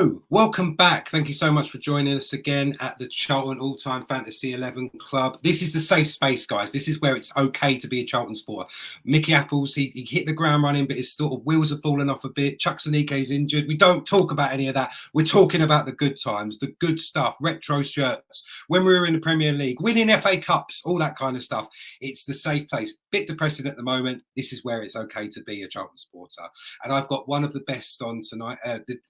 Hello, welcome back. Thank you so much for joining us again at the Charlton All-Time Fantasy 11 Club. This is the safe space, guys. This is where it's okay to be a Charlton supporter. Mickey Apples, he hit the ground running, but his sort of wheels have fallen off a bit. Chuck Sanike is injured. We don't talk about any of that. We're talking about the good times, the good stuff, retro shirts, when we were in the Premier League, winning FA Cups, all that kind of stuff. It's the safe place. Bit depressing at the moment. This is where it's okay to be a Charlton supporter. And I've got one of the best on tonight.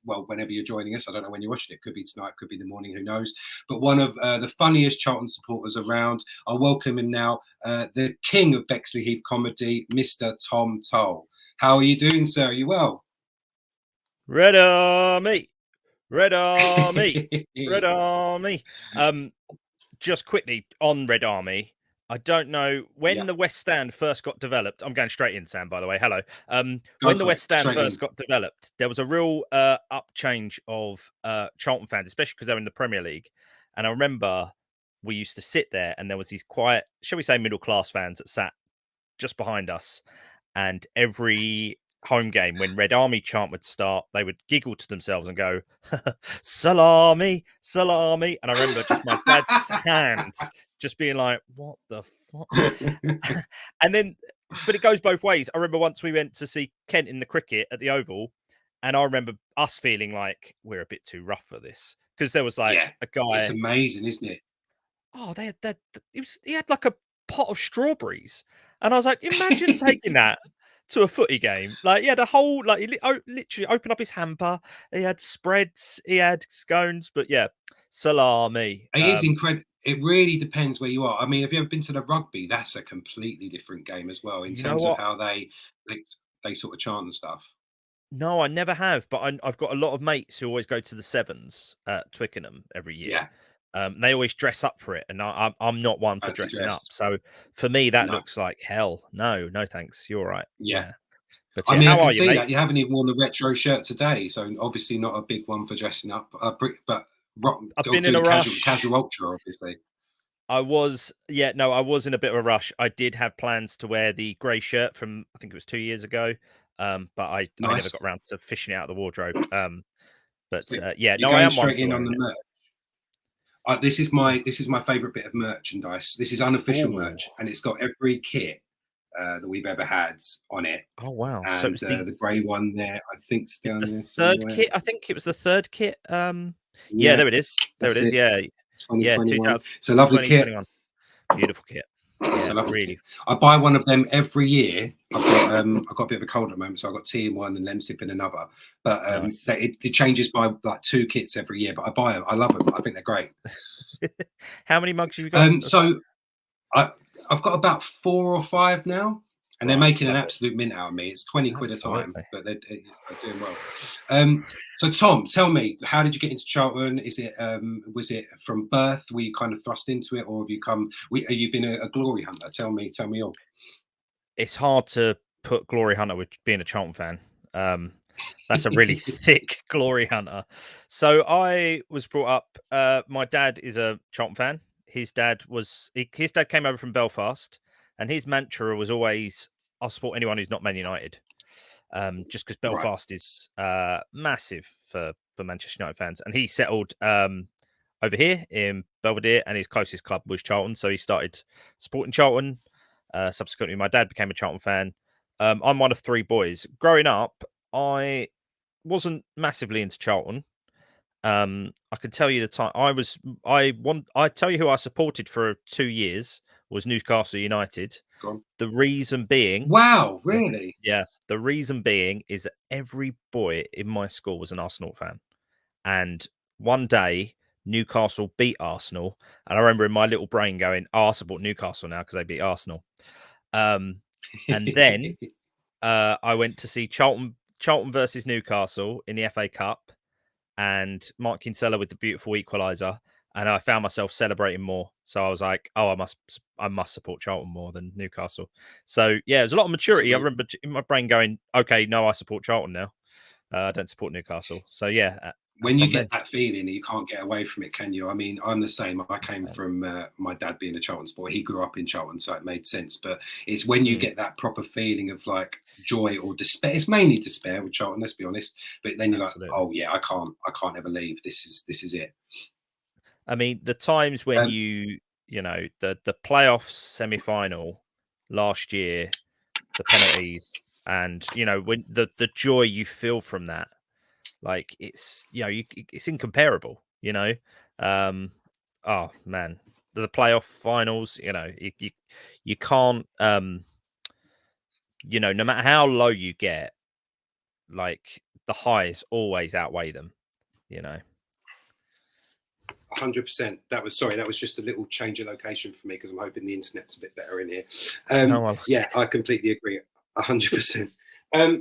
Whenever you're joining us, I don't know when you're watching it. Could be tonight, could be the morning, who knows. But one of the funniest Charlton supporters around. I'll welcome him now, the king of Bexley Heath comedy, Mr. Tom Toal. How are you doing, sir? Are you well? Red Army, Red Army, Red Army. Just quickly on Red Army, I don't know when the West Stand first got developed. I'm going straight in, Sam, by the way. Hello. When the West Stand first got developed, there was a real upchange of Charlton fans, especially because they're in the Premier League. And I remember we used to sit there and there was these quiet, shall we say, middle-class fans that sat just behind us. And every home game, when Red Army chant would start, they would giggle to themselves and go, Salami, Salami. And I remember just my dad's hands just being like, what the fuck? And then, but it goes both ways. I remember once we went to see Kent in the cricket at the Oval, and I remember us feeling like we're a bit too rough for this. Because there was like a guy. It's amazing, isn't it? Oh, he had like a pot of strawberries. And I was like, imagine taking that to a footy game. Like, he had a whole, like, he literally opened up his hamper. He had spreads, he had scones, but yeah, salami. It is incredible. It really depends where you are. I mean, have you ever been to the rugby? That's a completely different game as well in terms of how they sort of chant and stuff. No, I never have, but I've got a lot of mates who always go to the Sevens at Twickenham every year. They always dress up for it, and I'm not one for dressing up. So for me, that looks like hell. No, thanks. You're right. Yeah. But I mean, how I can are you, see mate? that you haven't even worn the retro shirt today, so obviously not a big one for dressing up. But I've been in a rush. Casual ultra, obviously. I was in a bit of a rush. I did have plans to wear the grey shirt from, I think it was 2 years ago, but I never got around to fishing it out of the wardrobe. But you're no, going I am straight in on the merch. This is my favourite bit of merchandise. This is unofficial merch, and it's got every kit that we've ever had on it. Oh wow! And so the grey one there, I think, is down there third kit. I think it was the third kit. Yeah, there it is. There it is. Yeah, 2021. It's a lovely kit. Beautiful kit. Yeah, really. I buy one of them every year. I've got a bit of a cold at the moment, so I've got tea in one and Lemsip in another. But nice. It changes by like 2 kits every year. But I buy them. I love them. I think they're great. How many mugs have you got? So I've got about 4 or 5 now, and they're making an absolute mint out of me. It's 20 quid a time, but they're doing well. So Tom, tell me, how did you get into Charlton? Is it was it from birth? Were you kind of thrust into it, or have you been a glory hunter? Tell me all. It's hard to put glory hunter with being a Charlton fan. That's a really thick glory hunter. So I was brought up. My dad is a Charlton fan. His dad came over from Belfast, and his mantra was always, "I'll support anyone who's not Man United." Just because Belfast is massive for Manchester United fans, and he settled over here in Belvedere, and his closest club was Charlton, so he started supporting Charlton. Subsequently, my dad became a Charlton fan. I'm one of 3 boys. Growing up, I wasn't massively into Charlton. I can tell you the time I tell you who I supported for 2 years was Newcastle United. The reason being, wow, really? Yeah. The reason being is that every boy in my school was an Arsenal fan, and one day Newcastle beat Arsenal, and I remember in my little brain going, "Oh, I support Newcastle now because they beat Arsenal." And then I went to see Charlton versus Newcastle in the FA Cup, and Mark Kinsella with the beautiful equaliser, and I found myself celebrating more. So I was like, "Oh, I must support Charlton more than Newcastle." So yeah, there's a lot of maturity. I remember in my brain going, "Okay, no, I support Charlton now. I don't support Newcastle." So yeah, when you get that feeling, you can't get away from it, can you? I mean, I'm the same. I came from my dad being a Charlton supporter. He grew up in Charlton, so it made sense. But it's when you get that proper feeling of like joy or despair. It's mainly despair with Charlton, let's be honest. But then you're like, oh yeah, I can't ever leave. This is it. I mean, the times when you know, the playoffs semi-final last year, the penalties, and you know, when the joy you feel from that, like it's, you know, it's incomparable, you know. Oh man, the playoff finals, you know, you can't, you know, no matter how low you get, like the highs always outweigh them, you know. 100%. That was just a little change of location for me because I'm hoping the internet's a bit better in here. Yeah, I completely agree. 100%.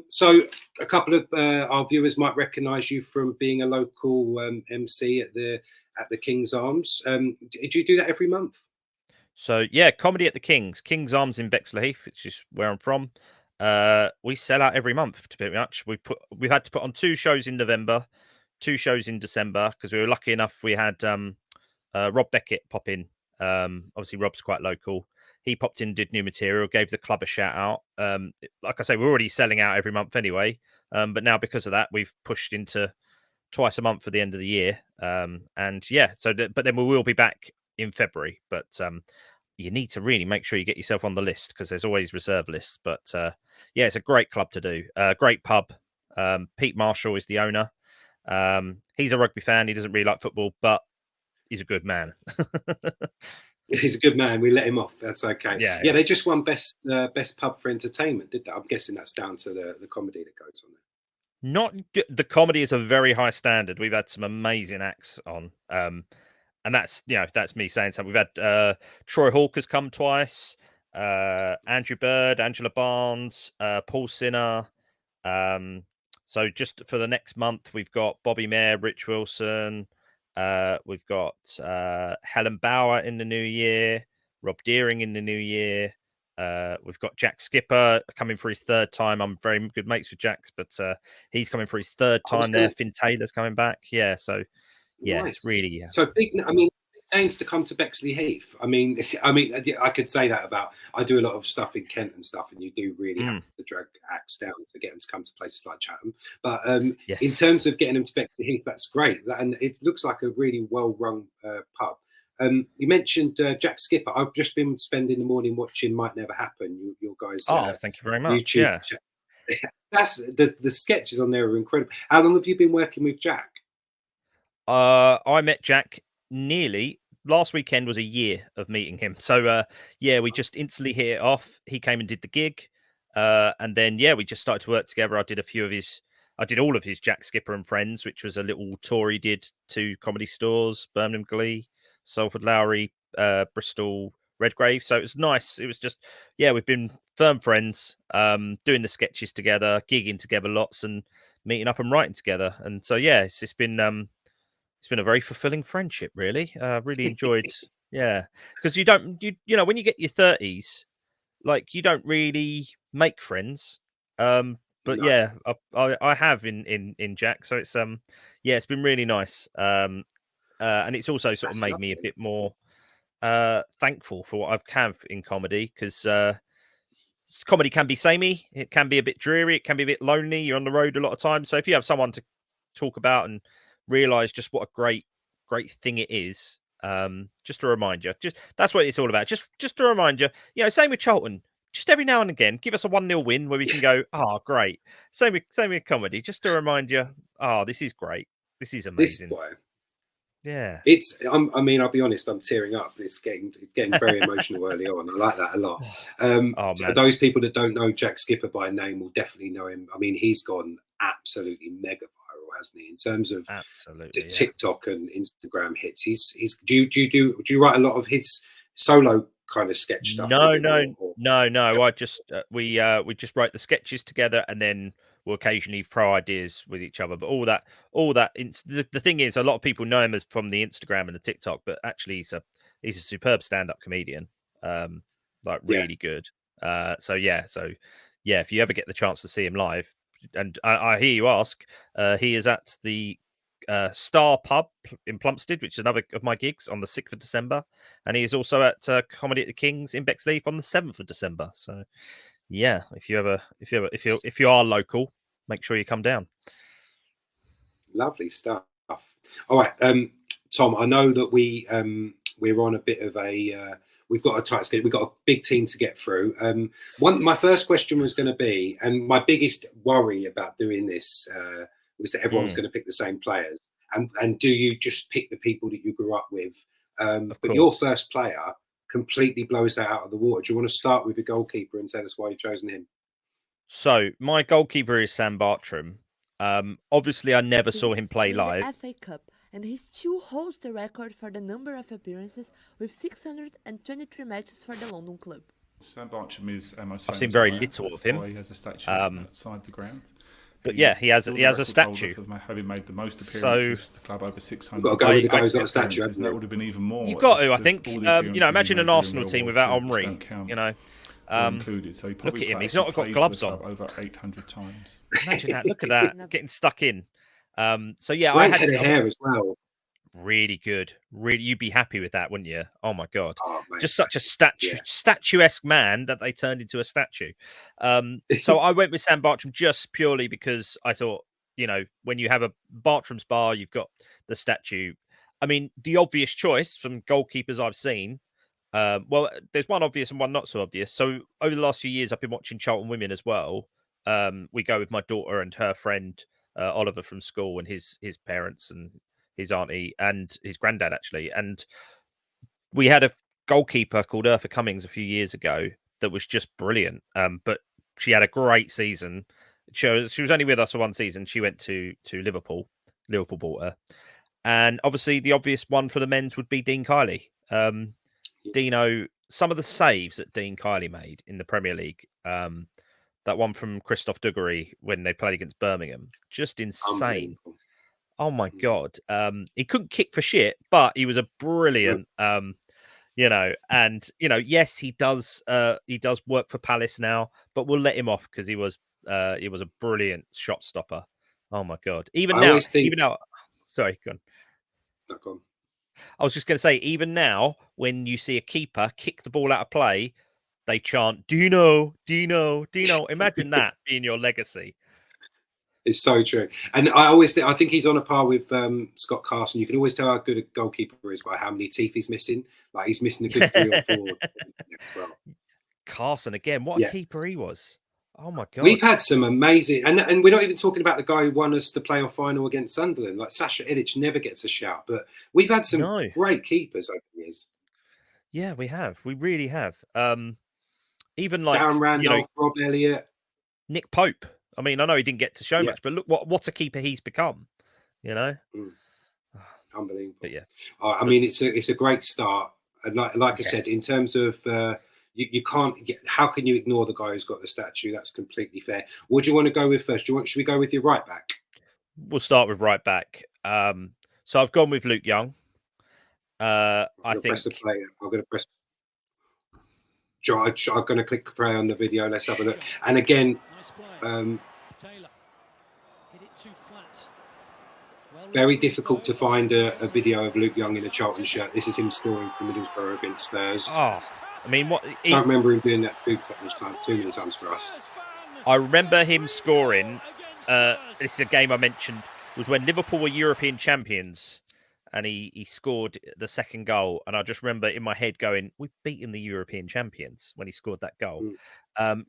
So a couple of our viewers might recognise you from being a local MC at the King's Arms. Do you do that every month? So yeah, comedy at the King's Arms in Bexleyheath, which is where I'm from. We sell out every month, pretty much. We've had to put on 2 shows in November, 2 shows in December because we were lucky enough. We had Rob Beckett pop in. Obviously, Rob's quite local. He popped in, did new material, gave the club a shout out. Like I say, we're already selling out every month anyway. But now because of that, we've pushed into twice a month for the end of the year. And yeah, but then we will be back in February. But you need to really make sure you get yourself on the list because there's always reserve lists. But yeah, it's a great club to do. Great pub. Pete Marshall is the owner. He's a rugby fan. He doesn't really like football, but he's a good man. He's a good man. We let him off. That's okay. Yeah. They just won best pub for entertainment, did that? I'm guessing that's down to the comedy that goes on there. Not the comedy is a very high standard. We've had some amazing acts on, and that's, you know, that's me saying something. We've had Troy Hawker's come twice, Andrew Bird, Angela Barnes, Paul Sinner. So just for the next month, we've got Bobby Mayer, Rich Wilson. We've got Helen Bauer in the new year, Rob Deering in the new year. We've got Jack Skipper coming for his 3rd time. I'm very good mates with Jack's, but he's coming for his 3rd time there. Finn Taylor's coming back. Yeah, so yeah, nice. It's really so big. I mean, names to come to Bexleyheath. I mean, I could say that about. I do a lot of stuff in Kent and stuff, and you do really have to drag acts down to get them to come to places like Chatham. But yes. In terms of getting them to Bexleyheath, that's great, and it looks like a really well-run pub. You mentioned Jack Skipper. I've just been spending the morning watching Might Never Happen. Your guys. Thank you very much. YouTube. Yeah. That's the sketches on there are incredible. How long have you been working with Jack? I met Jack nearly last weekend was a year of meeting him. So yeah, we just instantly hit it off. He came and did the gig, and then yeah, we just started to work together. I did all of his Jack Skipper and Friends, which was a little tour he did to comedy stores, Birmingham Glee, Salford Lowry, Bristol, Redgrave. So it was nice. It was just, yeah, we've been firm friends, doing the sketches together, gigging together lots, and meeting up and writing together. And so yeah, it's been a very fulfilling friendship, really. Really enjoyed, yeah, because you know, when you get your 30s, like you don't really make friends. But no. Yeah, I have in Jack, so it's yeah, it's been really nice. And it's also sort of made me a bit more thankful for what I've have in comedy, because comedy can be samey, it can be a bit dreary, it can be a bit lonely. You're on the road a lot of times, so if you have someone to talk about and realize just what a great thing it is, just to remind you, just that's what it's all about. Just to remind you, you know, same with Charlton. Just every now and again, give us a 1-0 win where we can go, great. Same with comedy, just to remind you, this is great. This is amazing. Yeah, it's. I mean, I'll be honest. I'm tearing up. It's getting very emotional early on. I like that a lot. Those people that don't know Jack Skipper by name will definitely know him. I mean, he's gone absolutely mega viral, hasn't he? In terms of TikTok and Instagram hits. Do you write a lot of his solo kind of sketch stuff? No. I just we just write the sketches together, and then we'll occasionally throw ideas with each other. But all that the thing is, a lot of people know him as from the Instagram and the TikTok, but actually he's a superb stand-up comedian, really good. So yeah, if you ever get the chance to see him live, and I hear you ask, he is at the Star Pub in Plumstead, which is another of my gigs, on the 6th of December, and he is also at Comedy at the King's in Bexley on the 7th of December. So, yeah, if you are local, make sure you come down. Lovely stuff. All right, Tom. I know that we're on a bit of a. We've got a tight schedule. We've got a big team to get through. My first question was going to be, and my biggest worry about doing this was that everyone's going to pick the same players. And do you just pick the people that you grew up with? But your first player completely blows that out of the water. Do you want to start with your goalkeeper and tell us why you've chosen him? So my goalkeeper is Sam Bartram. Obviously, I never saw him play live. The FA Cup, and he still holds the record for the number of appearances with 623 matches for the London club. Sam Bartram is I've seen very little of him. He has a statue outside the ground. But yeah, he has a statue. Having made the most appearances for the club, over 600. You've got to go with the guy who's got a statue. That would have been even more. You've got to, I think. Imagine an Arsenal team without Henry. Included. So look at him. He's not got gloves on. Over 800 times. Imagine that. Look at that. Getting stuck in. So yeah, I had hair as well. Really good. Really, you'd be happy with that, wouldn't you? Oh my god! Oh, mate, just such a statuesque man that they turned into a statue. So I went with Sam Bartram just purely because I thought, when you have a Bartram's bar, you've got the statue. I mean, the obvious choice from goalkeepers I've seen. Well, there's one obvious and one not so obvious. So over the last few years, I've been watching Charlton Women as well. We go with my daughter and her friend Oliver from school, and his parents and his auntie and his granddad, actually. And we had a goalkeeper called Eartha Cummings a few years ago that was just brilliant. But she had a great season. She was only with us for one season. She went to Liverpool. Liverpool bought her. And obviously the obvious one for the men's would be Dean Kiley. Dino, some of the saves that Dean Kiley made in the Premier League, that one from Christoph Dugarry when they played against Birmingham, just insane. Oh my god! He couldn't kick for shit, but he was a brilliant, and yes, he does work for Palace now, but we'll let him off because he was a brilliant shot stopper. Oh my god! Even now, sorry, go on. Go on. I was just going to say, even now, when you see a keeper kick the ball out of play, they chant "Dino, Dino, Dino." Imagine that being your legacy. It's so true. And I think he's on a par with Scott Carson. You can always tell how good a goalkeeper is by how many teeth he's missing. Like, he's missing a good 3 or 4. Well. Carson, again, what a keeper he was. Oh, my God. We've had some amazing... And we're not even talking about the guy who won us the playoff final against Sunderland. Like, Sasha Ilic never gets a shout. But we've had some great keepers over the years. Yeah, we have. We really have. Even like... Darren Randolph, Rob Elliott. Nick Pope. I mean, I know he didn't get to show much, but look what a keeper he's become. Unbelievable. But yeah, I mean, it's a great start. And like I said, in terms of you can't get. How can you ignore the guy who's got the statue? That's completely fair. What do you want to go with first? Should we go with your right back? We'll start with right back. So I've gone with Luke Young. I think. Press the play. I'm going to press. I'm going to click the play on the video. Let's have a look. And again, very difficult to find a video of Luke Young in a Charlton shirt. This is him scoring for Middlesbrough against Spurs. Oh, I mean, I don't remember him doing that too many times for us. I remember him scoring. This is a game I mentioned, was when Liverpool were European champions. And he scored the second goal. And I just remember in my head going, we've beaten the European champions when he scored that goal.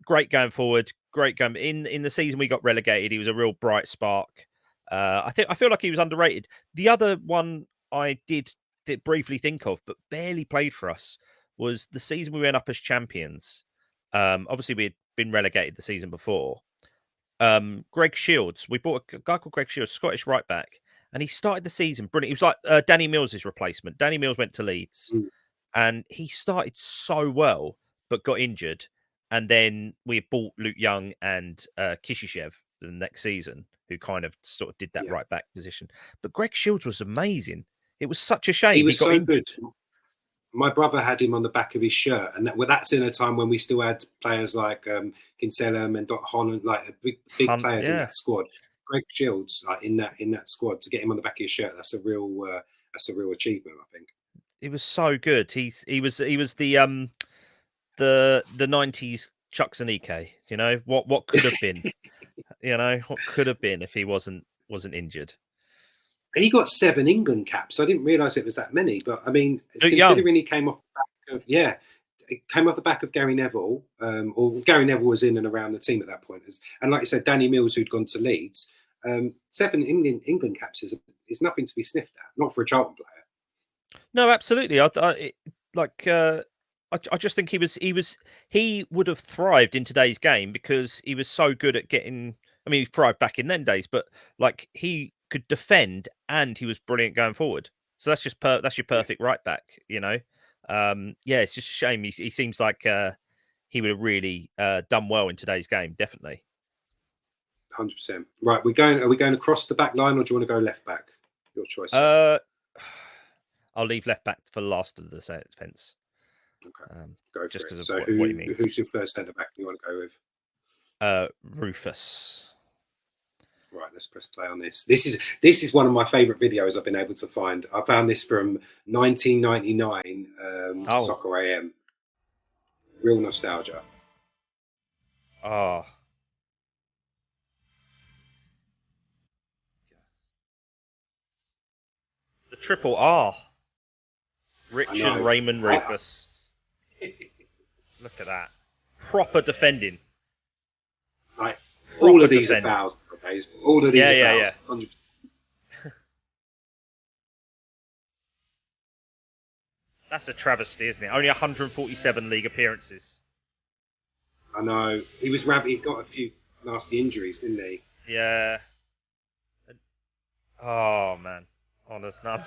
Great going forward. Great going. In the season we got relegated, he was a real bright spark. I feel like he was underrated. The other one I did briefly think of, but barely played for us, was the season we went up as champions. Obviously, we had been relegated the season before. Greg Shields. We bought a guy called Greg Shields, Scottish right back. And he started the season brilliant. He was like Danny Mills' replacement. Danny Mills went to Leeds. And he started so well, but got injured. And then we bought Luke Young and Kishishev the next season, who kind of sort of did that right back position. But Greg Shields was amazing. It was such a shame. He was so good. My brother had him on the back of his shirt. And that's in a time when we still had players like Kinsella and Dot Holland, like big players in that squad. Greg Shields in that squad, to get him on the back of your shirt, that's a real achievement, I think. He was so good. He was the 90s Chuck Zanike. You know what could have been. You know what could have been if he wasn't injured. And he got 7 England caps. I didn't realise it was that many, but I mean, considering he came off the back of, it came off the back of Gary Neville, or Gary Neville was in and around the team at that point, and like you said, Danny Mills, who'd gone to Leeds. 7 England caps is nothing to be sniffed at, not for a Charlton player. No, absolutely. I just think he would have thrived in today's game because he was so good at getting. I mean, he thrived back in them days, but like he could defend and he was brilliant going forward. So that's your perfect right back, you know. It's just a shame. He seems like he would have really done well in today's game, definitely. 100%. Right, are we going across the back line, or do you want to go left back? Your choice. I'll leave left back for the last of the fence. Okay, go just for it. Of So what he means. Who's your first centre back you want to go with? Rufus. Right, let's press play on this. This is one of my favourite videos I've been able to find. I found this from 1999, Soccer AM. Real nostalgia. Oh. The triple R. Richard Raymond Rufus. Look at that. Proper defending. Like, all of these are fouls nowadays. All of these are fouls. Yeah. That's a travesty, isn't it? Only 147 league appearances. I know. He got a few nasty injuries, didn't he? Yeah. Oh, man. Honest none.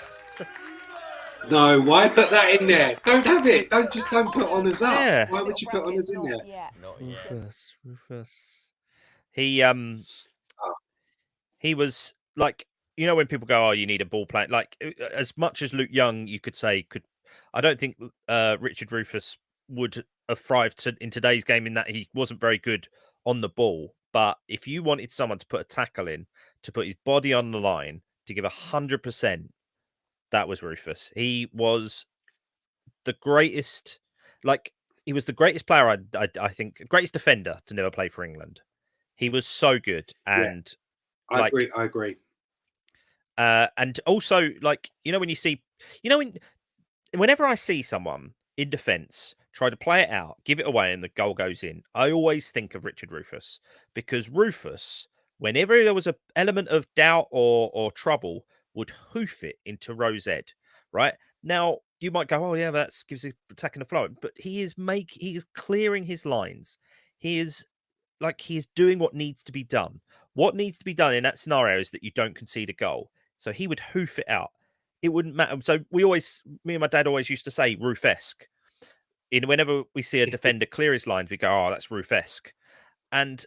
No, why put that in there? Don't have it. Don't put honours up. Yeah. Why would you put honours in there? Rufus. He was like, you know, when people go, "Oh, you need a ball player." Like, as much as Luke Young, you could say I don't think Richard Rufus would have thrived in today's game in that he wasn't very good on the ball. But if you wanted someone to put a tackle in, to put his body on the line, to give 100%, that was Rufus. He was the greatest. Like, he was the greatest player. I think greatest defender to never play for England. He was so good, and I agree. And also, like, you know, when you see, you know, whenever I see someone in defence try to play it out, give it away, and the goal goes in, I always think of Richard Rufus, because Rufus, whenever there was an element of doubt or trouble, would hoof it into Rosette. Right now, you might go, "Oh yeah, that gives the attacking the flow," but he is clearing his lines. He is doing what needs to be done. What needs to be done in that scenario is that you don't concede a goal. So he would hoof it out. It wouldn't matter. So me and my dad always used to say Rufesque. Whenever we see a defender clear his lines, we go, "Oh, that's Rufesque." And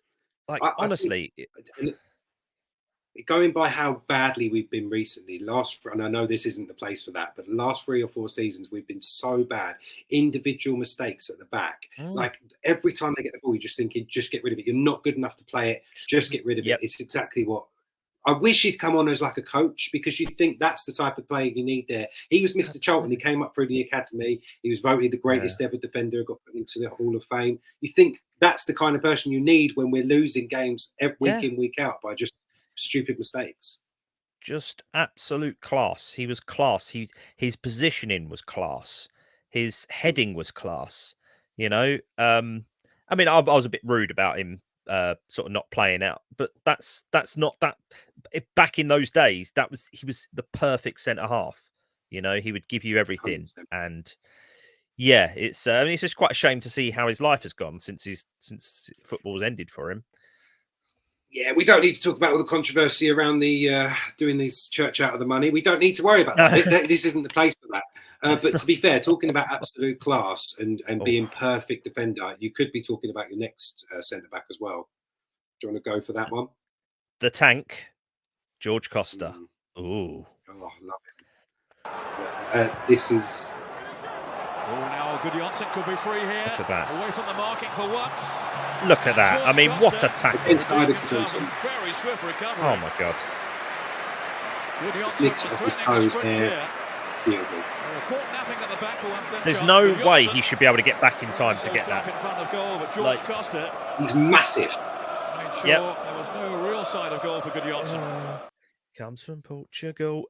like, honestly, going by how badly we've been recently, and I know this isn't the place for that, but the last 3 or 4 seasons, we've been so bad. Individual mistakes at the back. Like, every time they get the ball, you're just thinking, just get rid of it. You're not good enough to play it. Just get rid of it. It's exactly what I wish he'd come on as like a coach, because you think that's the type of player you need there. He was Mr. Charlton. He came up through the academy. He was voted the greatest ever defender, got put into the Hall of Fame. You think that's the kind of person you need when we're losing games week in, week out by just stupid mistakes. Just absolute class. He was class. His positioning was class. His heading was class. You know, I mean, I was a bit rude about him sort of not playing out, but that's not that. Back in those days, he was the perfect centre half. You know, he would give you everything, 100%. And yeah, it's just quite a shame to see how his life has gone since football's ended for him. Yeah, we don't need to talk about all the controversy around the doing this church out of the money. We don't need to worry about that. This isn't the place for that. But to be fair, talking about absolute class and being perfect defender, you could be talking about your next centre-back as well. Do you want to go for that one? The tank, George Costa. Ooh. Oh, I love it. This is now Gudjohnsen could be free here. Look at that. Away from the marking for once. Look at that. I mean, what a tackle. Inside of Gudjohnsen. Very swift recovery. Oh, my God. Nicks off his toes there. It's beautiful. There's no way he should be able to get back in time to get that. Like, he's massive. Yep. There was no real sign of goal for Gudjohnsen. Comes from Portugal.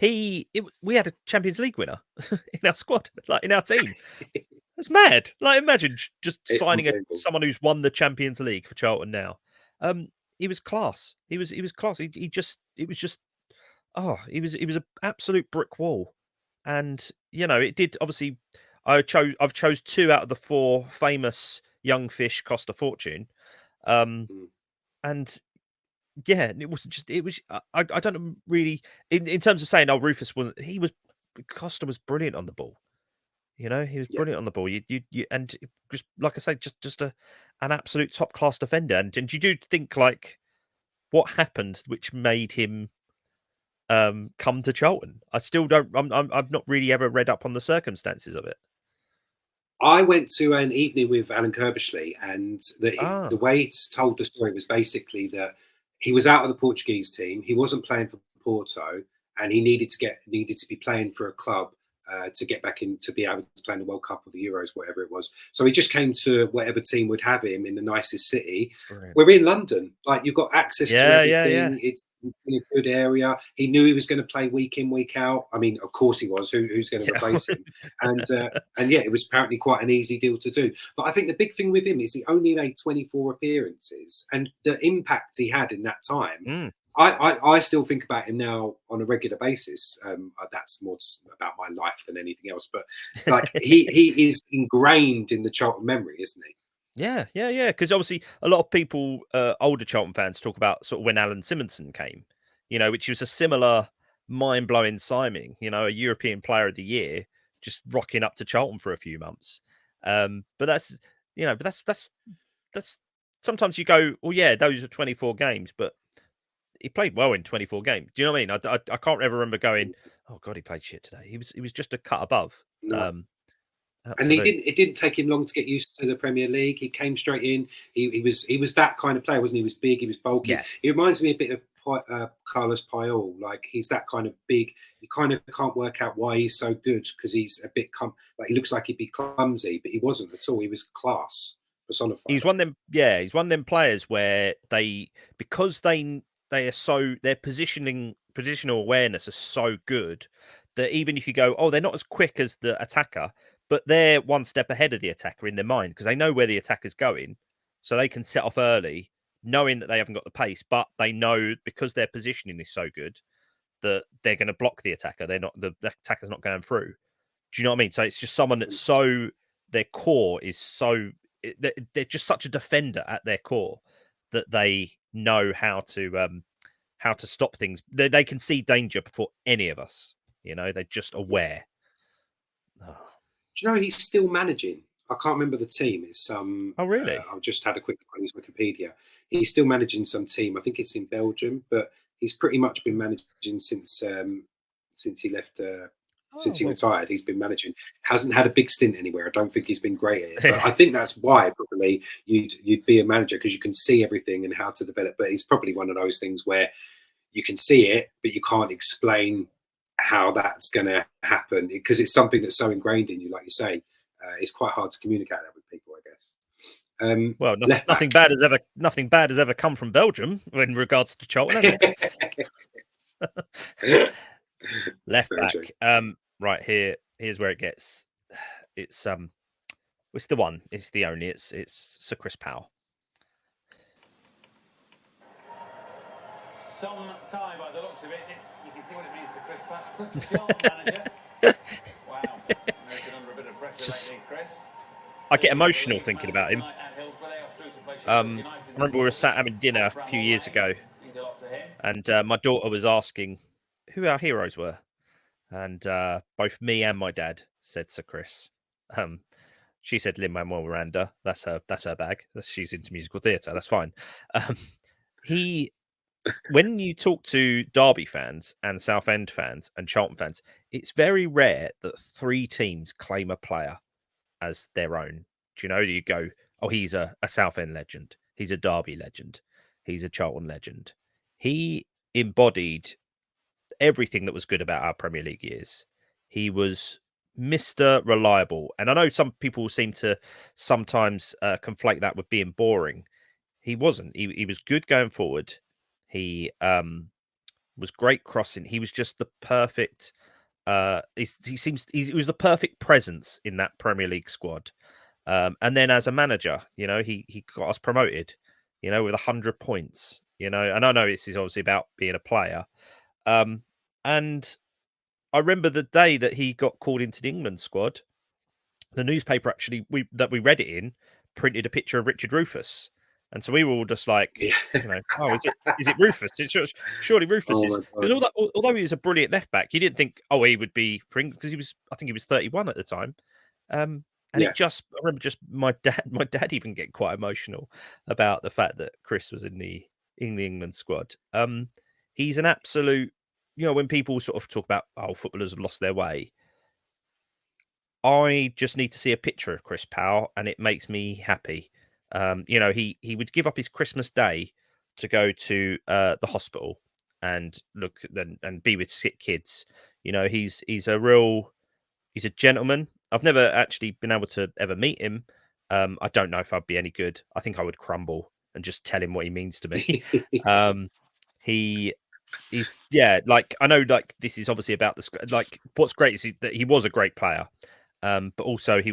We had a Champions League winner in our squad, like in our team. It's mad. Like, imagine just signing someone who's won the Champions League for Charlton now. He was class. He was class. He was an absolute brick wall. And it did obviously. I've chose 2 out of the 4 famous young fish cost a fortune, and yeah, it was. I don't really in terms of saying, Rufus wasn't. Costa was brilliant on the ball. He was brilliant on the ball. You and just like I say, just an absolute top class defender. And you do think, like, what happened which made him come to Charlton? I still don't. I've not really ever read up on the circumstances of it. I went to an evening with Alan Kirbishley, and the way he told the story was basically that he was out of the Portuguese team. He wasn't playing for Porto, and he needed to be playing for a club to get back in, to be able to play in the World Cup or the Euros, whatever it was. So he just came to whatever team would have him in the nicest city. Brilliant. We're in London, like, you've got access to everything. It's in a good area. He knew he was going to play week in, week out. I mean, of course he was. Who's going to replace him? And it was apparently quite an easy deal to do. But I think the big thing with him is he only made 24 appearances, and the impact he had in that time. I still think about him now on a regular basis. That's more about my life than anything else. But like, he is ingrained in the Charlton memory, isn't he? Yeah. Because obviously a lot of people, older Charlton fans, talk about sort of when Alan Simonson came, which was a similar mind-blowing signing. A European Player of the Year, just rocking up to Charlton for a few months. But that's sometimes you go, well, yeah, those are 24 games, but he played well in 24 games. Do you know what I mean? I can't ever remember going, oh God, he played shit today. He was just a cut above. No. And it didn't take him long to get used to the Premier League. He came straight in. He was that kind of player, wasn't he? He was big. He was bulky. Yeah. He reminds me a bit of Carlos Puyol. Like, he's that kind of big. You kind of can't work out why he's so good, because he's a bit like, he looks like he'd be clumsy, but he wasn't at all. He was class personified. He's one of them. Yeah, he's one of them players where because their positional awareness is so good that even if you go, oh, they're not as quick as the attacker, but they're one step ahead of the attacker in their mind, because they know where the attacker's going, so they can set off early, knowing that they haven't got the pace, but they know, because their positioning is so good, that they're going to block the attacker. The attacker's not going through. Do you know what I mean? So it's just someone that's their core is they're just such a defender at their core that they know how to stop things. They can see danger before any of us. They're just aware. Oh. Do you know he's still managing? I can't remember the team. It's oh, really? I've just had a quick look on his Wikipedia. He's still managing some team. I think it's in Belgium, but he's pretty much been managing since he left. Since he retired, he's been managing. Hasn't had a big stint anywhere. I don't think he's been great at it. But I think that's why probably you'd be a manager, because you can see everything and how to develop. But he's probably one of those things where you can see it, but you can't explain how that's going to happen, because it's something that's so ingrained in you. Like you say, it's quite hard to communicate that with people, I guess. Well, nothing bad has ever come from Belgium in regards to Charlton, has it? Left back. Right here. Here's where it gets. It's the one. It's the only. It's Sir Chris Powell. Some time by the looks of it, you can see what it means to Chris Powell, the Charlton manager. Wow, under a bit of pressure lately, Chris. I get emotional thinking about him. I remember we were sat having dinner a few years ago, and my daughter was asking who our heroes were, and both me and my dad said Sir Chris. She said Lin-Manuel Miranda. That's her bag. She's into musical theatre. That's fine. when you talk to Derby fans and Southend fans and Charlton fans, it's very rare that 3 teams claim a player as their own. Do you know? You go, oh, he's a Southend legend. He's a Derby legend. He's a Charlton legend. He embodied everything that was good about our Premier League years. He was Mr. Reliable. And I know some people seem to sometimes conflate that with being boring. He wasn't. He was good going forward. He was great crossing. He was just the perfect. He was the perfect presence in that Premier League squad. And then as a manager, he got us promoted. With 100 points. And I know this is obviously about being a player. And I remember the day that he got called into the England squad. The newspaper actually that we read it in printed a picture of Richard Rufus. And so we were all just like, oh, is it Rufus? Surely Rufus is. Because although he was a brilliant left back, you didn't think, oh, he would be for England, because I think he was 31 at the time. And I remember my dad even getting quite emotional about the fact that Chris was in the England squad. He's an absolute, when people sort of talk about, oh, footballers have lost their way, I just need to see a picture of Chris Powell and it makes me happy. He would give up his Christmas day to go to the hospital and look and be with sick kids. He's a gentleman. I've never actually been able to ever meet him. I don't know if I'd be any good. I think I would crumble and just tell him what he means to me. He's I know this is obviously about what's great is that he was a great player, but also he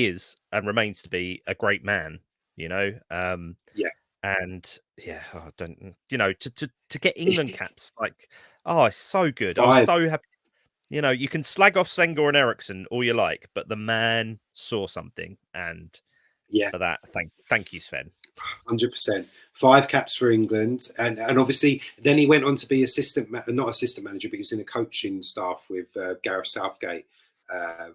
is and remains to be a great man. And to get England caps, it's so good. I'm so happy. You can slag off Sven and Eriksson all you like, but the man saw something, and for that, thank you, Sven. 100%. 5 caps for England, and obviously then he went on to be not assistant manager, but he was in a coaching staff with Gareth Southgate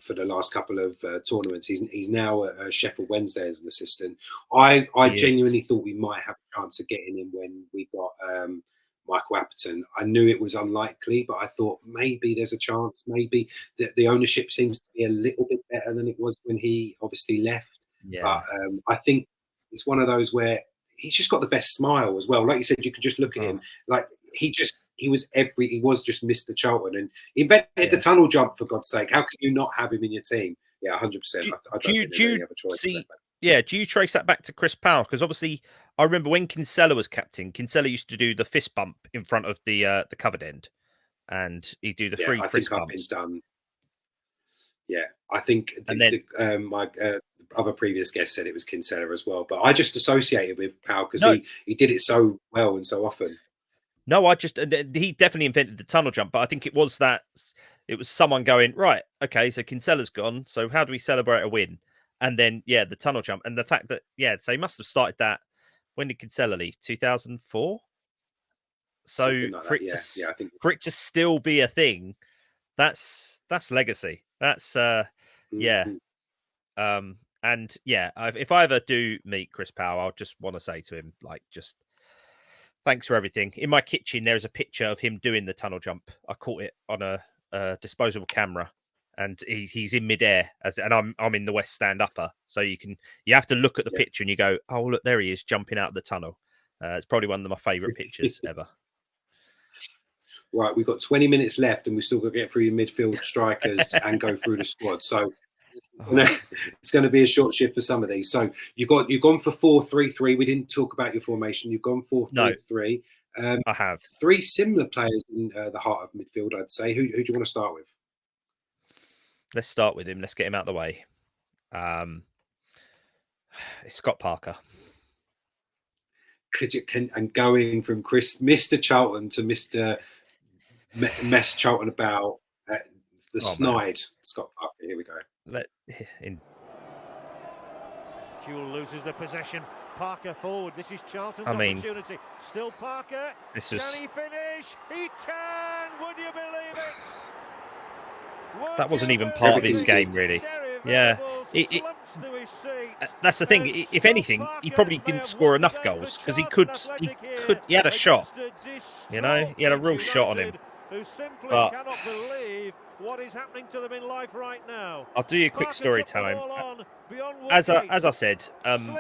for the last couple of tournaments. He's now at Sheffield Wednesday as an assistant. I genuinely thought we might have a chance of getting him when we got Michael Apperton. I knew it was unlikely, but I thought maybe there's a chance. Maybe the ownership seems to be a little bit better than it was when he obviously left. Yeah. But I think it's one of those where he's just got the best smile as well. Like you said, you could just look at him. Like he was just Mr. Charlton, and he invented the tunnel jump, for God's sake. How can you not have him in your team? Yeah, 100%. I don't think there's any other choice. Do you trace that back to Chris Powell? Because obviously, I remember when Kinsella was captain, Kinsella used to do the fist bump in front of the covered end, and he'd do the free fist bumps. Yeah, I think my other previous guest said it was Kinsella as well, but I just associated with Powell because he did it so well and so often. No, he definitely invented the tunnel jump, but I think it was someone going, right, okay, so Kinsella's gone, so how do we celebrate a win? And then, the tunnel jump. And the fact that, so he must have started that. When did Kinsella leave? 2004? So for it to still be a thing, that's legacy. That's, and if I ever do meet Chris Powell, I'll just want to say to him, just thanks for everything. In my kitchen, there's a picture of him doing the tunnel jump. I caught it on a disposable camera. And he's in midair, and I'm in the West Stand upper, so you have to look at the picture and you go, oh look, there he is jumping out of the tunnel. It's probably one of my favourite pictures ever. Right, we've got 20 minutes left, and we've still got to get through your midfield strikers and go through the squad. So it's going to be a short shift for some of these. So you've gone for 4-3-3. We didn't talk about your formation. You've gone 4-3-3. I have 3 similar players in the heart of midfield, I'd say. Who do you want to start with? Let's start with him. Let's get him out of the way. It's Scott Parker. And going from Mr. Charlton to Mr. Mess Charlton about snide Scott Parker. Here we go. Toal loses the possession. Parker forward. This is Charlton's opportunity. Still Parker. Can he finish? He can. Would you believe it? That wasn't even part of his game, really. Yeah. That's the thing. If anything, he probably didn't score enough goals because he had a shot. You know, he had a real shot on him. But cannot believe what is happening to them in life right now. I'll do you a quick story time. As I said,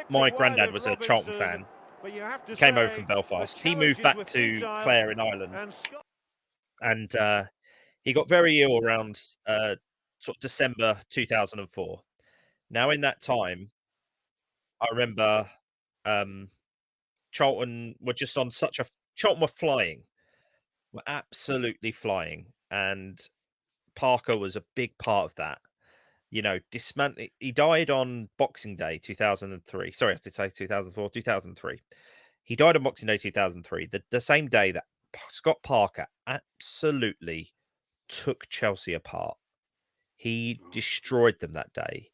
my granddad was a Charlton fan. He came over from Belfast. He moved back to Clare in Ireland, and he got very ill around sort of December 2004. Now, in that time, I remember Charlton were just on Charlton were flying. Were absolutely flying, and Parker was a big part of that. You know, he died on Boxing Day 2003. Sorry, I did say 2004, 2003. He died on Boxing Day 2003, the same day that Scott Parker absolutely took Chelsea apart. He destroyed them that day.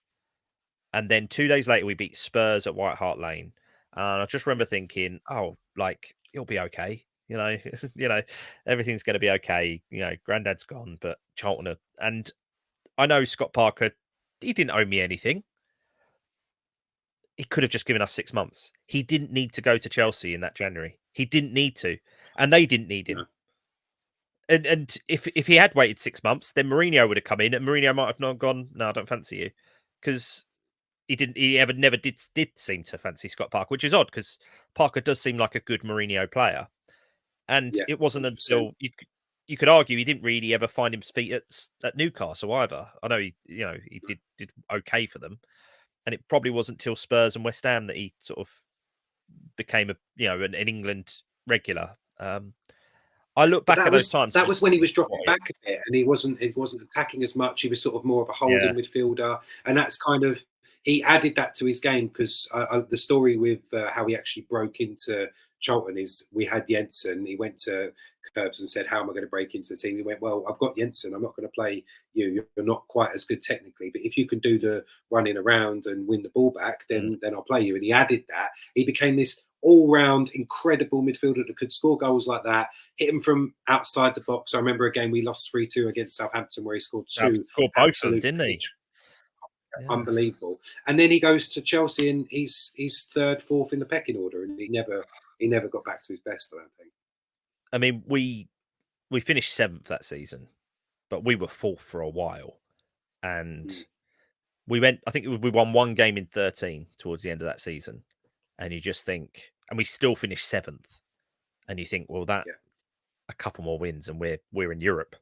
And then 2 days later, we beat Spurs at White Hart Lane. And I just remember thinking, oh, like, it'll be okay. You know, everything's going to be okay. You know, Granddad's gone, but Charlton and I know Scott Parker, he didn't owe me anything. He could have just given us 6 months. He didn't need to go to Chelsea in that January. He didn't need to, and they didn't need him. And if he had waited 6 months, then Mourinho would have come in, and Mourinho might have not gone, no, I don't fancy you, because he never did seem to fancy Scott Parker, which is odd because Parker does seem like a good Mourinho player. And it wasn't until you could argue he didn't really ever find his feet at Newcastle either. I know he did okay for them, and it probably wasn't till Spurs and West Ham that he sort of became an England regular. I look back at those times. That was when he was dropping back a bit, and he wasn't attacking as much. He was sort of more of a holding midfielder, and that's kind of he added that to his game because the story with how he actually broke into Charlton is we had Jensen. He went to Curbs and said, "How am I going to break into the team?" He went, "Well, I've got Jensen. I'm not going to play you. You're not quite as good technically, but if you can do the running around and win the ball back, then I'll play you." And he added that. He became this all-round incredible midfielder that could score goals like that, hit him from outside the box. I remember a game we lost 3-2 against Southampton where he scored two. Scored both of them, didn't he? Unbelievable. And then he goes to Chelsea and he's third, fourth in the pecking order, and he never got back to his best, I don't think. I mean, we finished 7th that season, but we were 4th for a while. And we won one game in 13 towards the end of that season. And you just think, and we still finished 7th. And you think, well, that a couple more wins and we're in Europe.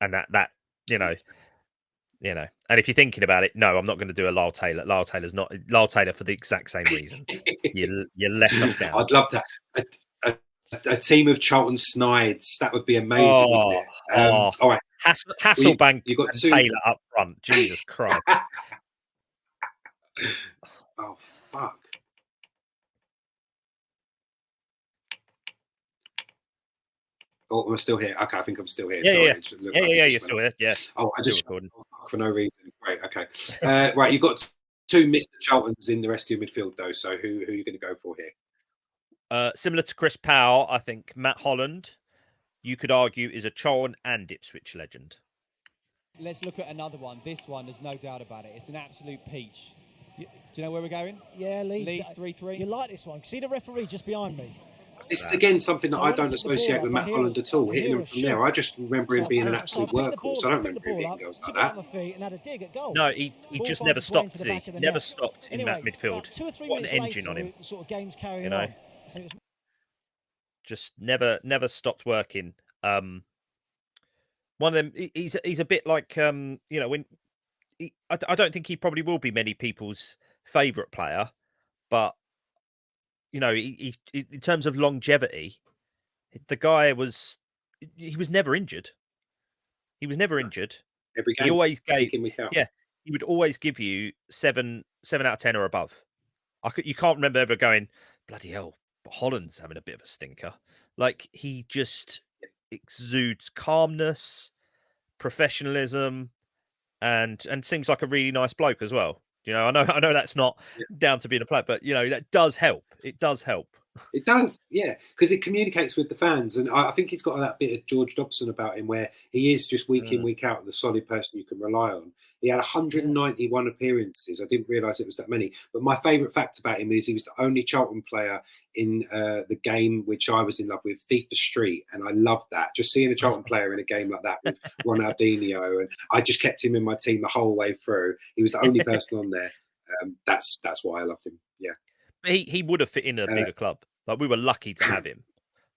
And that and if you're thinking about it, no, I'm not going to do a Lyle Taylor. Lyle Taylor for the exact same reason. You let us down. I'd love that. A team of Charlton Snides. That would be amazing, wouldn't it? All right. Hasselbank and Taylor up front. Jesus Christ. Oh, fuck. Oh, am I still here? Okay, I think I'm still here. Yeah, you're still here. Yeah. Oh, I just recording for no reason. Great. Okay. Right, you've got two Mr. Charltons in the rest of your midfield, though. So who are you going to go for here? Similar to Chris Powell, I think Matt Holland, you could argue, is a Charlton and Ipswich legend. Let's look at another one. This one, there's no doubt about it. It's an absolute peach. Do you know where we're going? Yeah, Leeds 3-3. You like this one? See the referee just behind me? This is again something that I don't associate with Matt Holland at all. Hitting him from there, I just remember him being an absolute workhorse. I don't remember him hitting goals like that. No, he just never stopped. He never stopped in that midfield. What an engine on him! You know, just never stopped working. One of them. He's a bit like when I don't think he probably will be many people's favourite player, but. He in terms of longevity, the guy was never injured. He was never injured. Every game, he always gave. He would always give you 7 out of 10 or above. You can't remember ever going, bloody hell, but Holland's having a bit of a stinker. Like he just exudes calmness, professionalism, and seems like a really nice bloke as well. I know that's not down to being a player, but that does help. It does help. It does, yeah, because it communicates with the fans, and I think he's got that bit of George Dobson about him, where he is just week in, week out the solid person you can rely on. He had 191 appearances. I didn't realise it was that many. But my favourite fact about him is he was the only Charlton player in the game which I was in love with, FIFA Street, and I loved that. Just seeing a Charlton player in a game like that with Ronaldinho, and I just kept him in my team the whole way through. He was the only person on there. That's why I loved him. Yeah, he would have fit in a bigger club. Like, we were lucky to have him.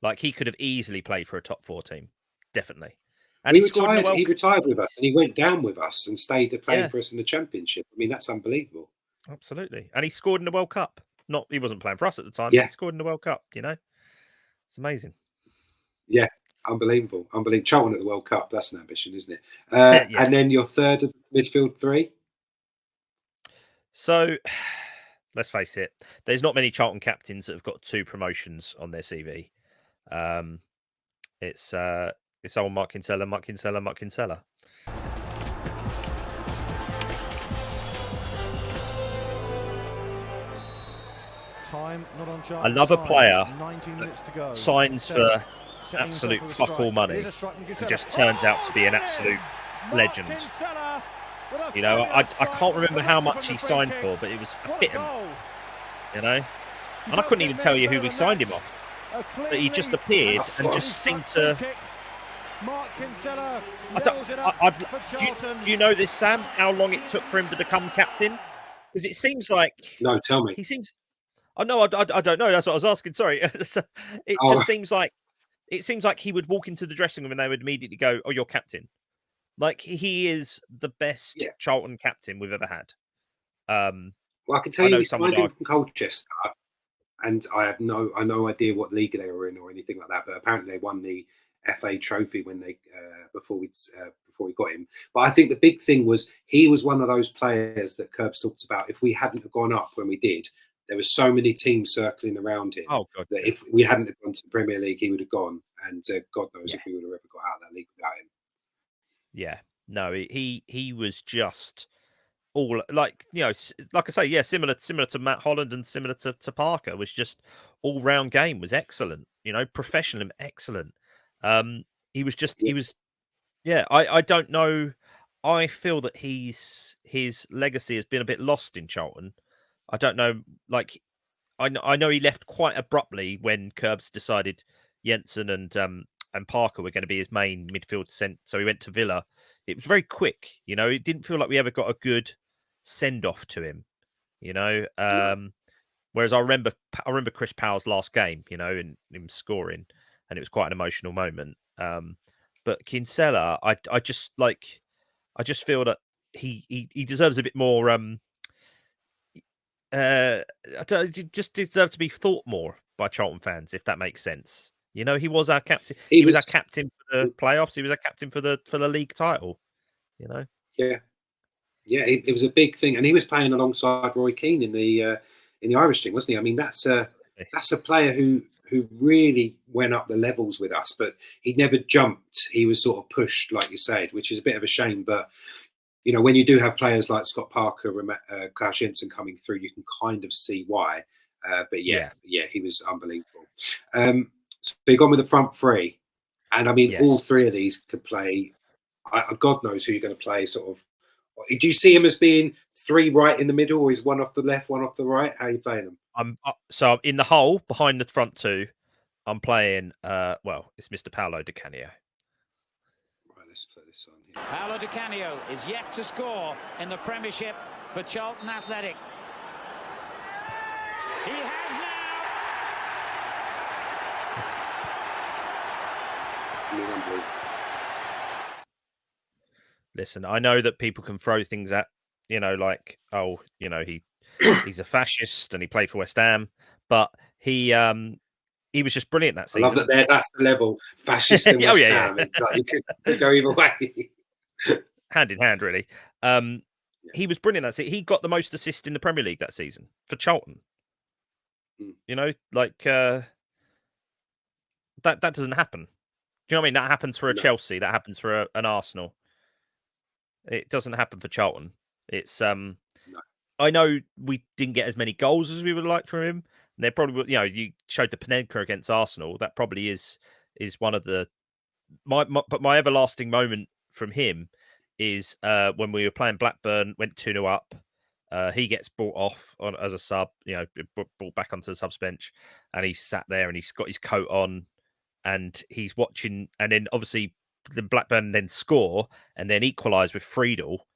Like, he could have easily played for a top 4 team, definitely. And he retired with us, and he went down with us and stayed playing for us in the Championship. I mean, that's unbelievable. Absolutely. And he scored in the World Cup. He wasn't playing for us at the time, but he scored in the World Cup, you know? It's amazing. Yeah, unbelievable. Charlton at the World Cup, that's an ambition, isn't it? And then your third of midfield 3? So, let's face it, there's not many Charlton captains that have got 2 promotions on their CV. It's old Mark Kinsella. Time not on I love a player that signs for absolute fuck all money and just turns out to be an absolute legend. You know, I can't remember how much he signed for, but it was a pittance, you know? And I couldn't even tell you who we signed him off. But he just appeared and just seemed to... Do you know this, Sam? How long it took for him to become captain? Because it seems like... No, tell me. He seems... Oh, no, I don't know. That's what I was asking. Sorry. It just seems like... It seems like he would walk into the dressing room and they would immediately go, "Oh, you're captain." Like, he is the best Charlton captain we've ever had. Well, I can tell you, he signed him from Colchester, and I have no idea what league they were in or anything like that. But apparently, they won the FA Trophy when they before we got him. But I think the big thing was he was one of those players that Curbs talked about. If we hadn't have gone up when we did, there were so many teams circling around him that if we hadn't have gone to the Premier League, he would have gone. And God knows if we would have ever got out of that league without him. Yeah, no, he was just all, like, you know, like I say, similar to Matt Holland and similar to Parker. Was just all round game was excellent. You know, professional, excellent. He was just I don't know. I feel that his legacy has been a bit lost in Charlton. I don't know. Like, I know he left quite abruptly when Curbs decided Jensen and Parker were going to be his main midfield so he went to Villa. It was very quick, you know. It didn't feel like we ever got a good send off to him, you know. Whereas I remember Chris Powell's last game, you know, and him scoring, and it was quite an emotional moment. But Kinsella, I just feel that he deserves a bit more. Just deserves to be thought more by Charlton fans, if that makes sense. You know, he was our captain. He was our captain for the playoffs. He was our captain for the league title. You know. Yeah, it was a big thing, and he was playing alongside Roy Keane in the Irish team, wasn't he? I mean, that's a player who really went up the levels with us, but he never jumped. He was sort of pushed, like you said, which is a bit of a shame. But you know, when you do have players like Scott Parker, Klaus Jensen coming through, you can kind of see why. But he was unbelievable. So you've gone with the front 3, and I mean, all 3 of these could play. God knows who you're going to play. Sort of. Do you see him as being 3 right in the middle, or is 1 off the left, 1 off the right? How are you playing them? I'm in the hole behind the front 2. I'm playing. It's Mr. Paolo Di Canio. Right, let's put this on here. Paolo Di Canio is yet to score in the Premiership for Charlton Athletic. He has now. Listen, I know that people can throw things at, you know, like, oh, you know, he's a fascist and he played for West Ham, but he was just brilliant that season. I love that that's the level, fascist and West Ham. It's like you could go either way. Hand in hand, really. He was brilliant that season. He got the most assists in the Premier League that season for Charlton. You know, like that doesn't happen. Do you know what I mean? That happens for a Chelsea. That happens for an Arsenal. It doesn't happen for Charlton. It's I know we didn't get as many goals as we would like from him. And they're probably, you know, you showed the Panenka against Arsenal. That probably is one of the my everlasting moment from him is when we were playing Blackburn, went 2-0 up. He gets brought off as a sub, you know, brought back onto the subs bench, and he's sat there and he's got his coat on and he's watching. And then obviously the Blackburn then score and then equalise with Friedel.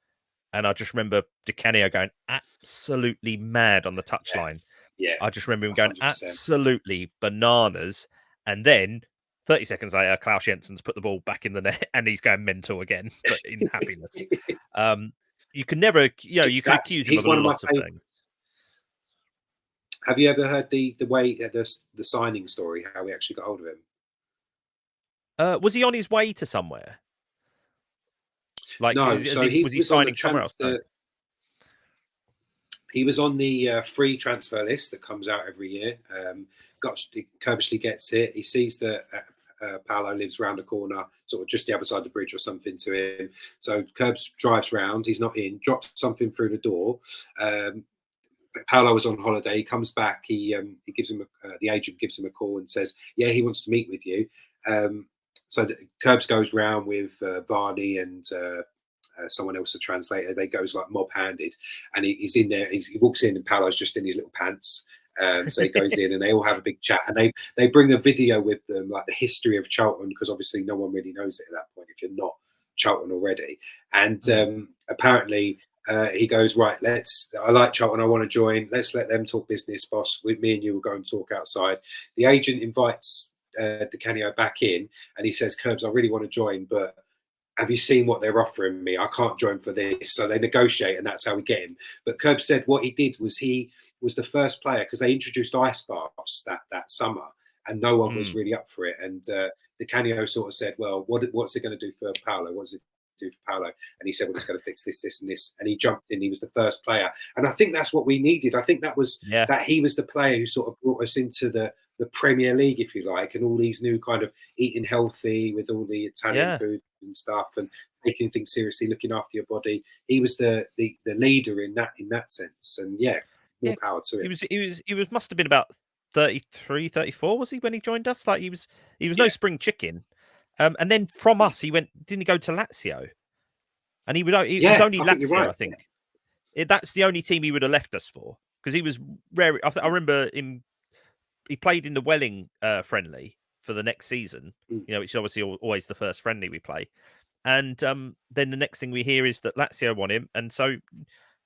And I just remember Di Canio going absolutely mad on the touchline. Yeah. I just remember him going 100%. absolutely bananas. And then 30 seconds later, Klaus Jensen's put the ball back in the net and he's going mental again, but in happiness. You can never, you know, you can accuse him of a lot of things. Have you ever heard the way the signing story, how we actually got hold of him? Was he on his way to somewhere? Like, no, was he signing somewhere else? No. He was on the free transfer list that comes out every year. Kerbishley gets it. He sees that Paolo lives round the corner, sort of just the other side of the bridge or something to him. So Kerbs drives round. He's not in. Drops something through the door. Paolo was on holiday. He comes back. He gives him the agent gives him a call and says, "Yeah, he wants to meet with you." So Kerbs goes round with Varney and someone else, a translator. They goes like mob-handed, and he's in there. He walks in, and Paolo's just in his little pants. So he goes in, and they all have a big chat, and they bring a video with them, like the history of Charlton, because obviously no one really knows it at that point if you're not Charlton already. And apparently he goes, right, I like Charlton, I want to join. Let's let them talk business, boss. With me and you will go and talk outside. The agent invites Di Canio back in, and he says, Kerbs, I really want to join, but have you seen what they're offering me? I can't join for this. So they negotiate, and that's how we get him. But Kerbs said what he did was he was the first player, because they introduced ice baths that summer, and no one was really up for it. And Di Canio sort of said, well, what's it going to do for Paolo? What does it do for Paolo? And he said, well, it's going to fix this, this, and this. And he jumped in. He was the first player. And I think that's what we needed. I think that was that he was the player who sort of brought us into the Premier League, if you like, and all these new kind of eating healthy with all the Italian food and stuff, and taking things seriously, looking after your body. He was the leader in that sense. And more power to him. He was must have been about 33, 34, was he, when he joined us? Like he was no spring chicken. And then from us, didn't he go to Lazio? And he was only Lazio, right. I think. That's the only team he would have left us for, because he was rare. I remember he played in the Welling friendly for the next season, you know, which is obviously always the first friendly we play. And then the next thing we hear is that Lazio want him, and so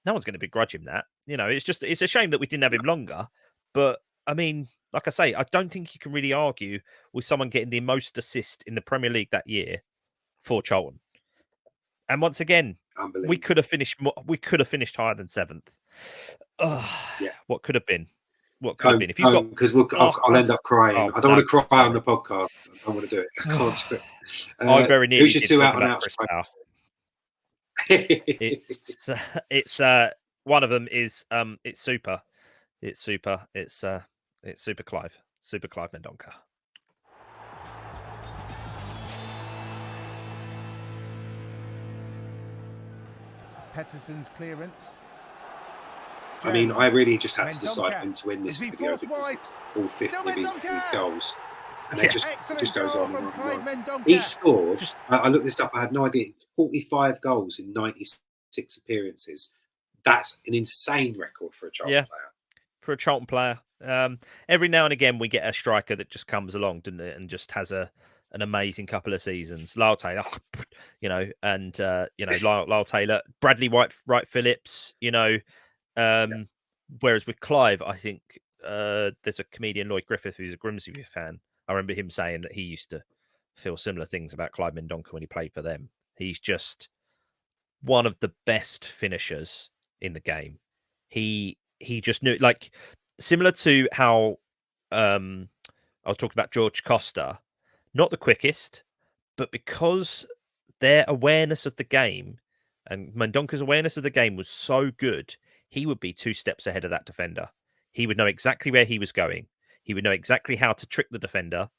no one's going to begrudge him that. You know, it's a shame that we didn't have him longer. But I mean, like I say, I don't think you can really argue with someone getting the most assist in the Premier League that year for Charlton. And once again, we could have finished higher than 7th. What could have been? What could have been? If you got, because I'll end up crying. I don't want to cry on the podcast. I don't want to do it. I can't do it. I very nearly. Who's your two out and out? It's one of them is it's Super Clive Mendonca. Pettersson's clearance. I mean, I really just had to decide when to win this video, because it's all 50 of his goals. And it just goes on and on and on. He scored, I looked this up, I had no idea, 45 goals in 96 appearances. That's an insane record for a Charlton player. For a Charlton player. Every now and again, we get a striker that just comes along, doesn't it, and just has an amazing couple of seasons. Lyle Taylor, you know, and, Lyle Taylor, Bradley Wright Phillips, you know. Whereas with Clive, I think there's a comedian, Lloyd Griffith, who's a Grimsby fan. I remember him saying that he used to feel similar things about Clive Mendonca when he played for them. He's just one of the best finishers in the game. He just knew, like, similar to how I was talking about George Costa, not the quickest, but because their awareness of the game and Mendonca's awareness of the game was so good, he would be 2 steps ahead of that defender. He would know exactly where he was going. He would know exactly how to trick the defender,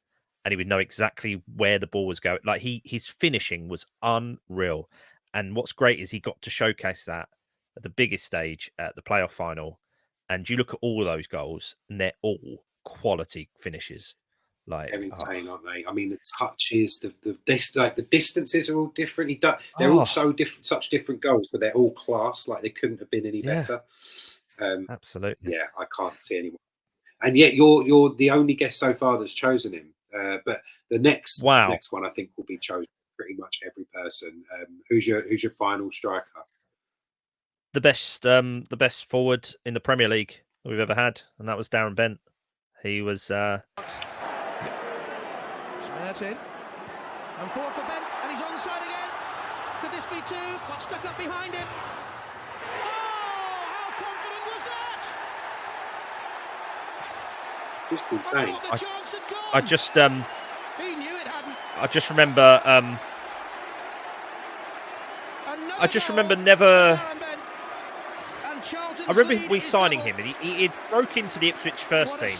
and he would know exactly where the ball was going. Like, his finishing was unreal. And what's great is he got to showcase that at the biggest stage, at the playoff final. And you look at all those goals, and they're all quality finishes. Like, they're insane, aren't they? I mean, the touches, the distances are all different. They're all so different, such different goals, but they're all class. Like, they couldn't have been any better. Absolutely. Yeah, I can't see anyone. And yet, you're the only guest so far that's chosen him. But the next one, I think, will be chosen pretty much every person. Who's your final striker? The best forward in the Premier League that we've ever had, and that was Darren Bent. He was Schmerz in. And forward for Bent, and he's on the side again. Could this be two? Got stuck up behind him. Oh, how confident was that? Just insane. He knew it hadn't. I just remember never. I remember we signing him, and he broke into the Ipswich first team,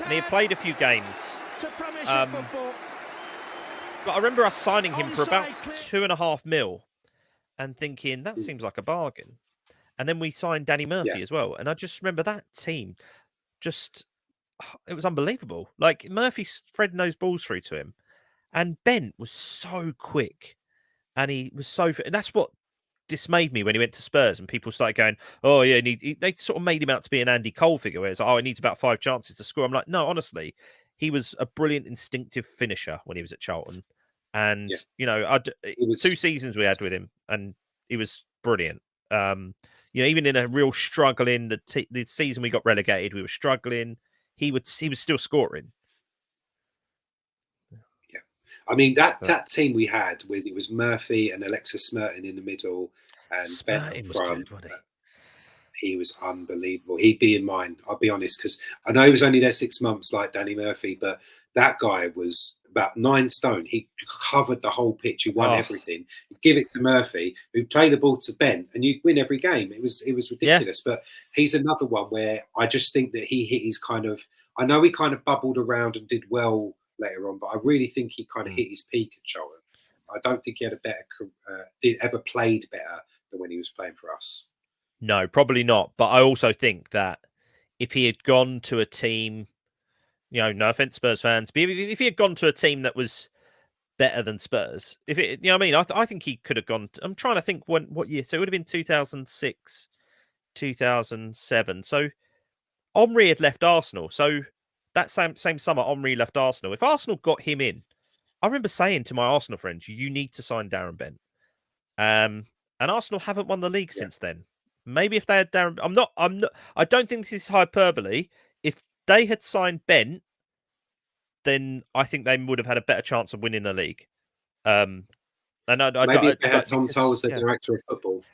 and he had played a few games. But I remember us signing him for about 2.5 mil, and thinking that seems like a bargain. And then we signed Danny Murphy as well, and I just remember that team, it was unbelievable. Like, Murphy threading those balls through to him, and Bent was so quick, and he was so. And that's what dismayed me when he went to Spurs, and people started going, "Oh yeah," they sort of made him out to be an Andy Cole figure, where it's like, "Oh, he needs about 5 chances to score." I'm like, no, honestly, he was a brilliant instinctive finisher when he was at Charlton, and 2 seasons we had with him, and he was brilliant. Even in a real struggling the season we got relegated, we were struggling. He was still scoring. I mean, that team we had with it was Murphy and Alexis Smerton in the middle and Bent in front. He was unbelievable. He'd be in mine, I'll be honest, because I know he was only there 6 months like Danny Murphy, but that guy was about 9 stone. He covered the whole pitch. He won everything. You give it to Murphy, who play the ball to Bent, and you win every game. It was ridiculous. But he's another one where I just think that he hit his kind of. I know he kind of bubbled around and did well later on, but I really think he kind of hit his peak at Charlton. I don't think he had ever played better than when he was playing for us. No, probably not. But I also think that if he had gone to a team, no offense, Spurs fans, but if he had gone to a team that was better than Spurs, I think he could have gone. I'm trying to think what year. So it would have been 2006, 2007. So Omri had left Arsenal. So that same summer, Omri left Arsenal. If Arsenal got him in, I remember saying to my Arsenal friends, "You need to sign Darren Bent." And Arsenal haven't won the league since then. Maybe if they had Darren, I don't think this is hyperbole. If they had signed Bent, then I think they would have had a better chance of winning the league. Maybe if they had Tom Toal as the director of football.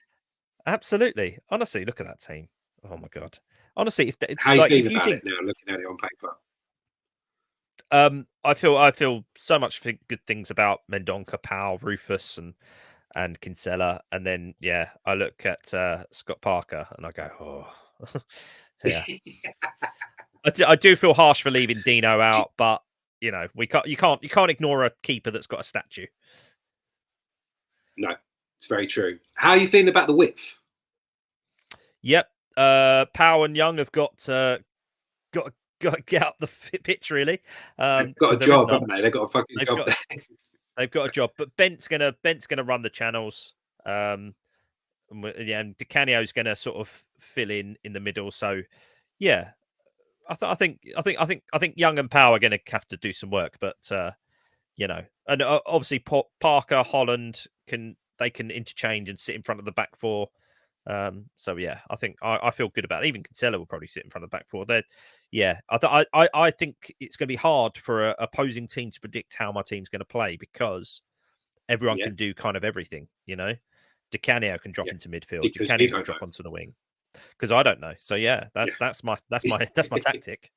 Absolutely. Honestly, look at that team. Oh my God. Honestly, how you feel about it now, looking at it on paper? I feel so much good things about Mendonca, Powell, Rufus, and Kinsella, and then I look at Scott Parker and I go, oh, yeah. I do feel harsh for leaving Dino out, but you can't ignore a keeper that's got a statue. No, it's very true. How are you feeling about the width? Yep, Powell and Young have got to get up the pitch really. They've got a job, haven't they? They've got a fucking job. They've got a job, but Bent's gonna run the channels. And Di Canio's gonna sort of fill in the middle. So, yeah, I think Young and Power are gonna have to do some work, but and obviously Parker, Holland can interchange and sit in front of the back four. So yeah, I think I feel good about it. Even Kinsella will probably sit in front of the back four. I think it's going to be hard for an opposing team to predict how my team's going to play because everyone can do kind of everything. Di Canio can drop into midfield. Di Canio can drop onto the wing because I don't know. So that's my tactic.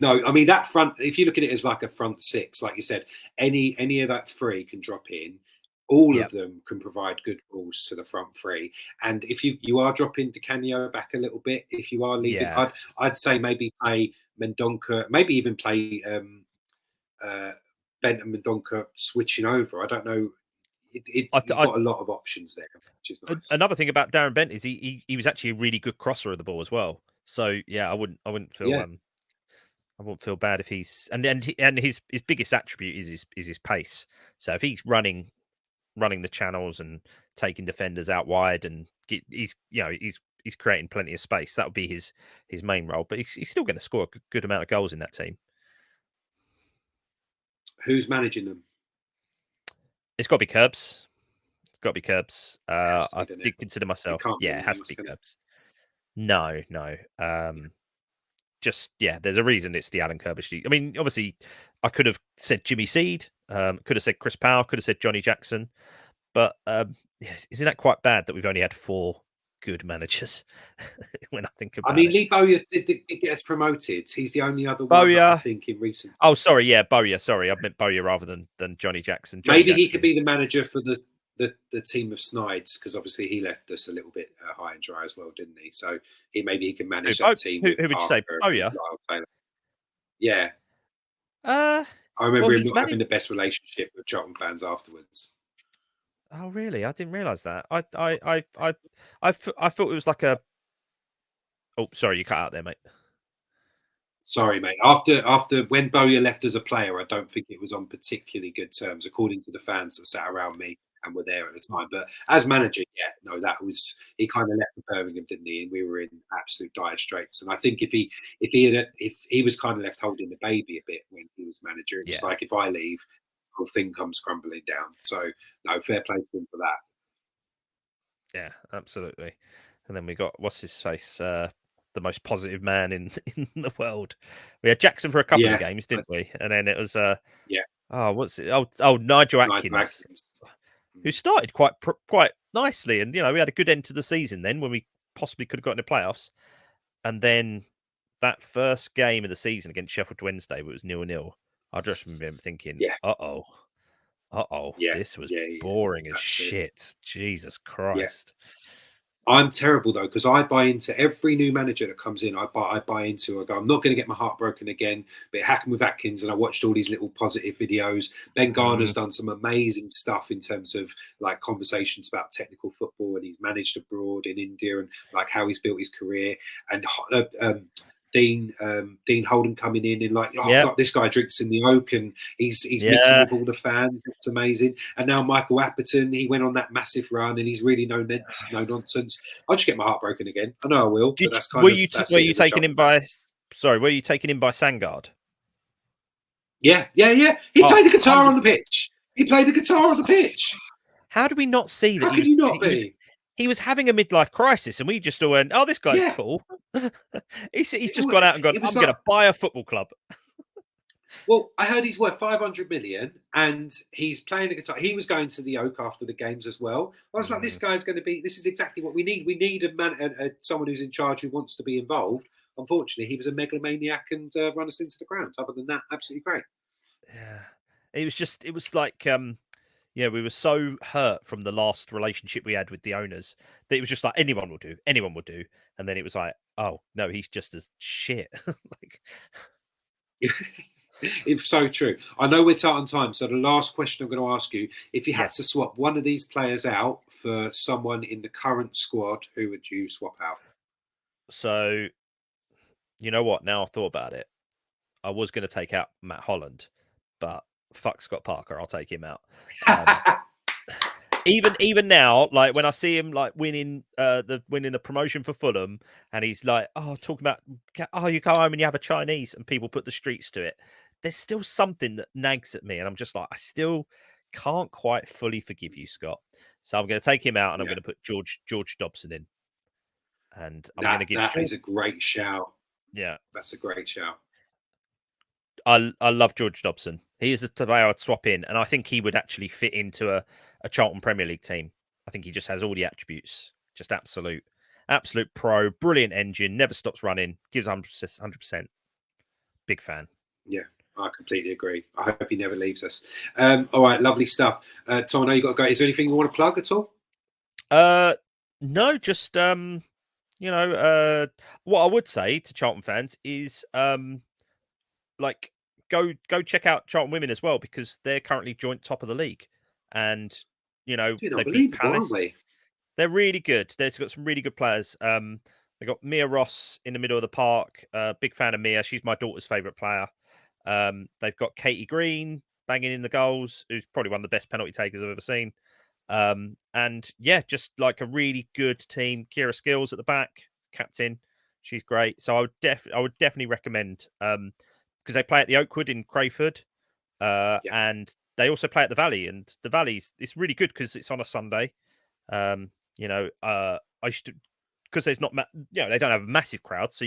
No, I mean that front. If you look at it as like a front six, like you said, any of that three can drop in. All of them can provide good balls to the front three. And if you are dropping Di Canio back a little bit, if you are leaving, I'd say maybe play Mendonca, maybe even play Bent and Mendonca switching over. I don't know. you've got a lot of options there, which is nice. Another thing about Darren Bent is he was actually a really good crosser of the ball as well. So yeah, I wouldn't feel I wouldn't feel bad if he's and his biggest attribute is his pace. So if he's running the channels and taking defenders out wide, and he's creating plenty of space, that would be his main role. But he's still going to score a good amount of goals in that team. Who's managing them? It's got to be Curbs. It's got to be Curbs. I did consider myself. Yeah, it has to be Curbs. No. There's a reason it's the Alan Curbishley. I mean, obviously, I could have said Jimmy Seed, could have said Chris Powell, could have said Johnny Jackson, but isn't that quite bad that we've only had 4 good managers? When I think about it, Lee Bowyer did get us promoted. He's the only other one I think in recent. Oh, sorry, Bowyer. Sorry, I meant Bowyer rather than Johnny Jackson. He could be the manager for the team of Snides, because obviously he left us a little bit high and dry as well, didn't he? So maybe he can manage that team. Who would you say? Bowyer? Yeah. I remember him not having the best relationship with Charlton fans afterwards. Oh, really? I didn't realise that. I thought it was like a. Oh, sorry, you cut out there, mate. Sorry, mate. After when Bowyer left as a player, I don't think it was on particularly good terms, according to the fans that sat around me and were there at the time. But as manager, he kind of left for Birmingham, didn't he? And we were in absolute dire straits. And I think if he was kind of left holding the baby a bit when he was manager, it's like, if I leave, the whole thing comes crumbling down. So no, fair play to him for that. Yeah, absolutely. And then we got what's his face. The most positive man in the world. We had Jackson for a couple of games, didn't we? And then it was what's it? Oh, Nigel Atkins, who started quite nicely, and we had a good end to the season then when we possibly could have gotten the playoffs. And then that first game of the season against Sheffield Wednesday, it was 0-0. I just remember thinking, this was boring as shit. Jesus Christ. I'm terrible though, because I buy into every new manager that comes in. I buy into. I go, I'm not going to get my heart broken again. But it happened with Atkins, and I watched all these little positive videos. Ben Garner's done some amazing stuff in terms of like conversations about technical football, and he's managed abroad in India, and like how he's built his career. And Dean Holden coming in and like, God, this guy drinks in the oak, and he's mixing with all the fans. It's amazing. And now Michael Apperton, he went on that massive run, and he's really no nonsense. I'll just get my heart broken again. I know I will. But that's were you taken in by Sangard? Yeah. He played the guitar on the pitch. How do we not see that? How could you not be? He was having a midlife crisis, and we just all went, "Oh, this guy's cool." He's just gone out and gone, "I'm going to buy a football club." Well, I heard he's worth 500 million, and he's playing the guitar. He was going to the Oak after the games as well. I was like, "This guy's going to be. This is exactly what we need. We need someone who's in charge who wants to be involved." Unfortunately, he was a megalomaniac and run us into the ground. Other than that, absolutely great. Yeah, it was like. We were so hurt from the last relationship we had with the owners that it was just like anyone will do. And then it was like, oh, no, he's just as shit. It's so true. I know we're tight on time. So the last question I'm going to ask you, if you had to swap one of these players out for someone in the current squad, who would you swap out? So, you know what? Now I've thought about it. I was going to take out Matt Holland, but fuck Scott Parker, I'll take him out. Even now, like when I see him like winning the promotion for Fulham, and he's like, talking about, you go home and you have a Chinese, and people put the streets to it. There's still something that nags at me, and I'm just like, I still can't quite fully forgive you, Scott. So I'm going to take him out, and I'm going to put George Dobson in. And I'm going to give that is a great shout. Yeah, that's a great shout. I love George Dobson. He is the player I'd swap in, and I think he would actually fit into a Charlton Premier League team. I think he just has all the attributes. Just absolute pro, brilliant engine, never stops running, gives 100%. Big fan. Yeah, I completely agree. I hope he never leaves us. All right, lovely stuff. Tom, I know you've got to go. Is there anything you want to plug at all? No, just what I would say to Charlton fans is like go check out Charlton Women as well, because they're currently joint top of the league, and You know, Dude, they beat Palace. Aren't they? They're really good. They've got some really good players. They got Mia Ross in the middle of the park. Big fan of Mia. She's my daughter's favourite player. They've got Katie Green banging in the goals, who's probably one of the best penalty takers I've ever seen. And yeah, just like a really good team. Kira Skills at the back, captain. She's great. So I would definitely recommend, because they play at the Oakwood in Crayford, and they also play at the Valley. And the Valley's, it's really good because it's on a Sunday. You know, I used to, because there's not, they don't have a massive crowd, so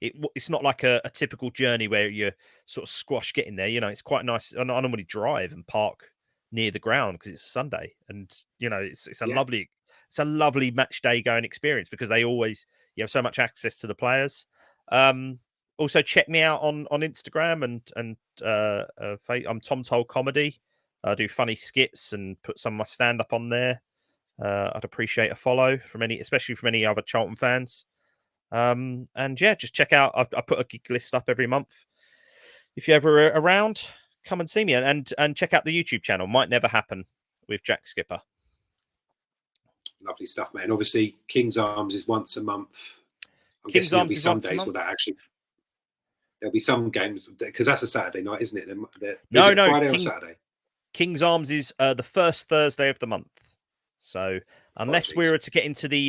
it's not like a typical journey where you're sort of squash getting there. You know, it's quite nice. I normally drive and park near the ground because it's a Sunday, and you know, it's a lovely match day going experience because you have so much access to the players. Also check me out on Instagram and I'm Tom Toal Comedy. I do funny skits and put some of my stand up on there. I'd appreciate a follow especially from any other Charlton fans. And yeah, just check out. I put a gig list up every month. If you're ever around, come and see me, and check out the YouTube channel. Might Never Happen with Jack Skipper. Lovely stuff, man. Obviously, King's Arms is once a month. King's Arms is some once a days month. will that actually. There'll be some games because that's a Saturday night, isn't it? No, Friday or Saturday. King's Arms is the first Thursday of the month. So unless we're to get into the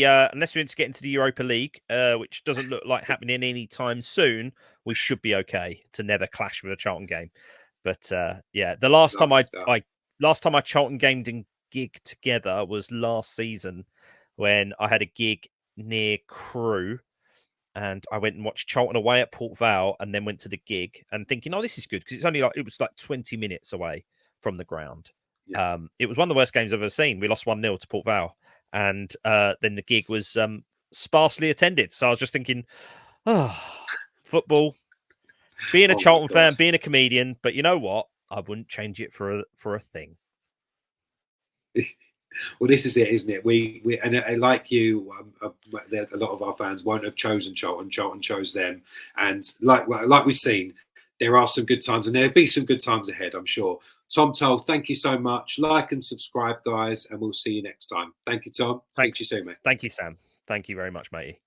Europa League, which doesn't look like happening anytime soon, we should be okay to never clash with a Charlton game. But yeah, the last time I Charlton gamed and gig together was last season when I had a gig near Crewe. And I went and watched Charlton away at Port Vale, and then went to the gig and thinking, "Oh, this is good," because it was like 20 minutes away from the ground. Yeah. It was one of the worst games I've ever seen. We lost 1-0 to Port Vale, and then the gig was sparsely attended. So I was just thinking, football, being a Charlton fan, being a comedian, but you know what? I wouldn't change it for a thing. Well, this is it, isn't it? We like you, a lot of our fans won't have chosen Charlton. Charlton chose them, and like we've seen, there are some good times, and there'll be some good times ahead, I'm sure. Tom Toal, thank you so much. Like and subscribe, guys, and we'll see you next time. Thank you, Tom. Speak to you soon, mate. Thank you, Sam. Thank you very much, matey.